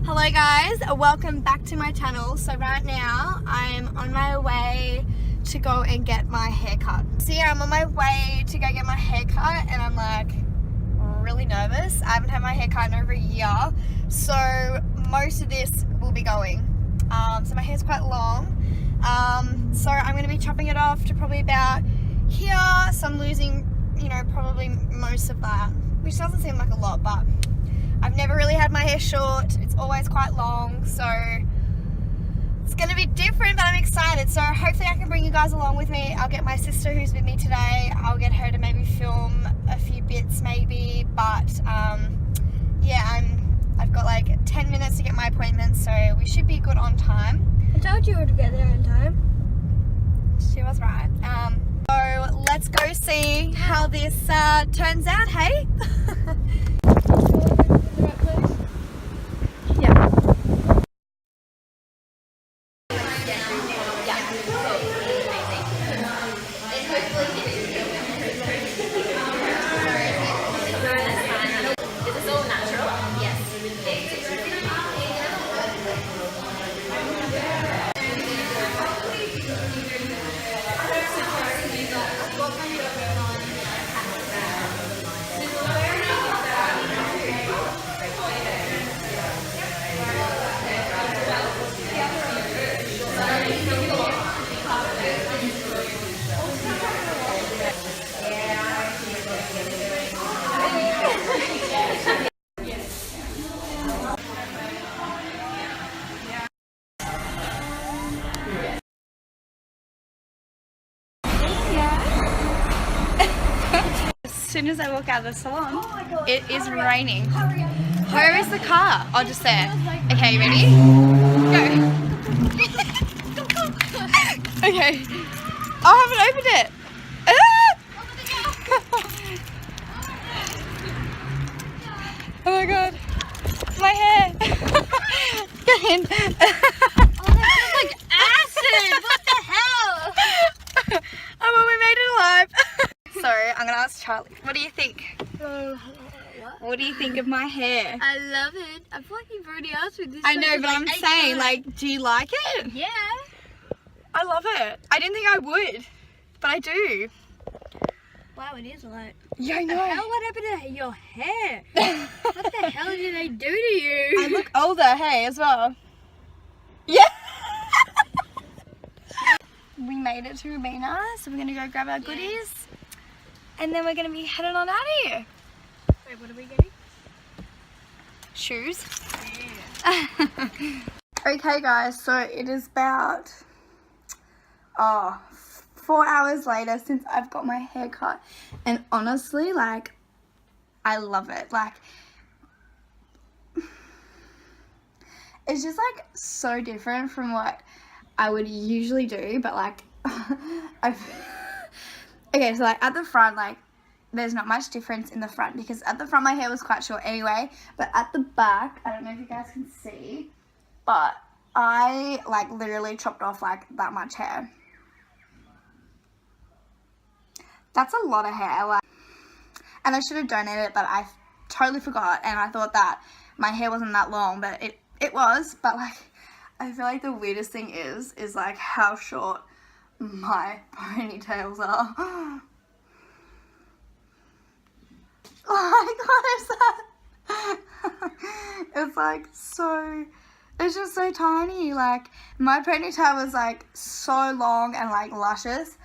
Hello guys, welcome back to my channel. So right now I'm on my way to go and get my hair cut. So yeah, I'm on my way to go get my hair cut and I'm like really nervous. I haven't had my hair cut in over a year, so most of this will be going. So my hair's quite long, so I'm going to be chopping it off to probably about here, so I'm losing, you know, probably most of that, which doesn't seem like a lot, but I've never really had my hair short. It's always quite long, so it's going to be different, but I'm excited. So hopefully I can bring you guys along with me. I'll get my sister who's with me today. I'll get her to maybe film a few bits maybe, but yeah, I've got like 10 minutes to get my appointment, so we should be good on time. I told you to get there on time. She was right. So let's go see how this turns out, hey? As soon as I walk out of the salon, it is raining. Where is the car? Oh, just there. Okay, you ready? Go. Okay. Oh, I haven't opened it. Oh my god. My hair. Get in. Oh, that feels like acid! What the hell? Oh, well, we made it alive. So, I'm gonna ask Charlie. What do you think? What do you think of my hair? I love it. I feel like you've already asked me this. I know, but I'm saying, like, do you like it? Yeah. I love it. I didn't think I would, but I do. Wow, it is like. Yeah, I know. What the hell? What happened to your hair? What the hell did they do to you? I look older, hey, as well. Yeah. We made it to Rubina, so we're gonna go grab our goodies, and then we're gonna be heading on out of here. Wait, what are we getting? Shoes. Yeah. Okay, guys, so it is about 4 hours later since I've got my hair cut, and honestly, like, I love it. Like, it's just like so different from what I would usually do, but like okay, so like at the front, like there's not much difference in the front because at the front my hair was quite short anyway, but at the back, I don't know if you guys can see, but I like literally chopped off like that much hair. That's a lot of hair, like, and I should have donated it, but I totally forgot, and I thought that my hair wasn't that long, but it was. But like, I feel like the weirdest thing is like how short my ponytails are. Like, what is that? It's like so, it's just so tiny. Like, my ponytail was like so long and like luscious.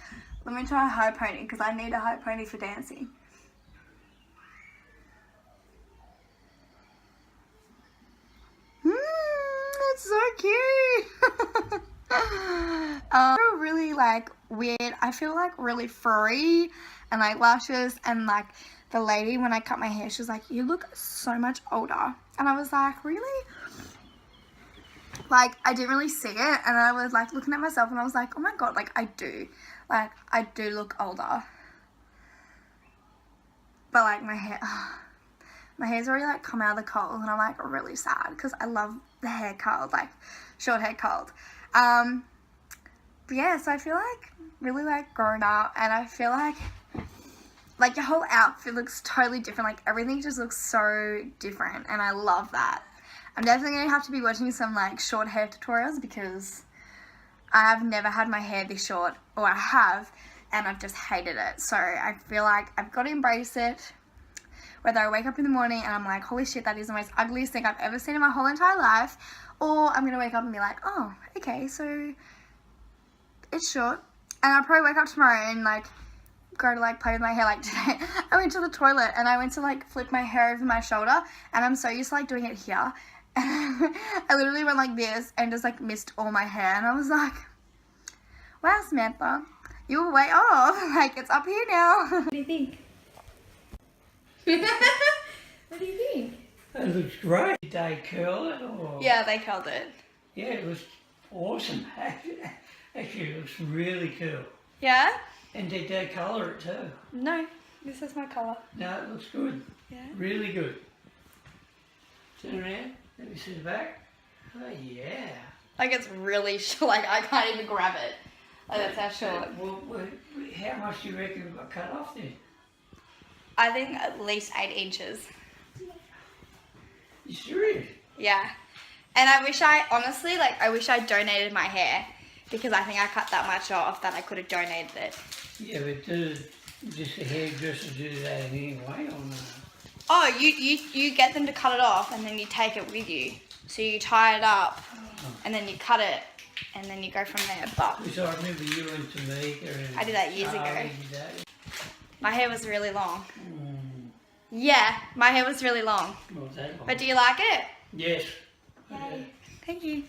Let me try a high pony because I need a high pony for dancing. It's so cute. I feel really like weird. I feel like really furry and like luscious, and like the lady when I cut my hair, she was like, "You look so much older," and I was like, "Really?" Like, I didn't really see it, and I was like looking at myself, and I was like, "Oh my god, like I do look older." But like my hair's already like come out of the cold, and I'm like really sad because I love the hair curled, like short hair curled. But yeah, so I feel like really like grown up, and I feel like your whole outfit looks totally different. Like everything just looks so different, and I love that. I'm definitely going to have to be watching some like short hair tutorials because I've never had my hair this short, or I have, and I've just hated it. So I feel like I've got to embrace it. Whether I wake up in the morning and I'm like, holy shit, that is the most ugliest thing I've ever seen in my whole entire life, or I'm going to wake up and be like, oh, okay, so it's short. And I'll probably wake up tomorrow and like go to like play with my hair. Like today I went to the toilet and I went to like flip my hair over my shoulder, and I'm so used to like doing it here, and I literally went like this and just like missed all my hair, and I was like, wow, Samantha, you were way off. Like, it's up here now. What do you think? What do you think? It looks great. Did they curl it or? Yeah, they curled it. Yeah, it was awesome. Actually, it looks really cool. Yeah? And did they colour it too? No, this is my colour. No, it looks good. Yeah? Really good. Turn around. Let me see the back. Oh yeah. Like, it's really short. Like, I can't even grab it. Like, that's how short. Well, how much do you reckon got cut off then? I think at least 8 inches. You serious? Yeah. And I wish I wish I donated my hair, because I think I cut that much off that I could have donated it. Yeah, but just a hairdresser do that anyway or not? Oh, you get them to cut it off and then you take it with you. So you tie it up and then you cut it and then you go from there. But Because I remember you went to Mega and I did that years ago. Charlie did that. My hair was really long. Mm, Yeah, my hair was really long. not that long. But do you like it? Yes. Yay. Thank you.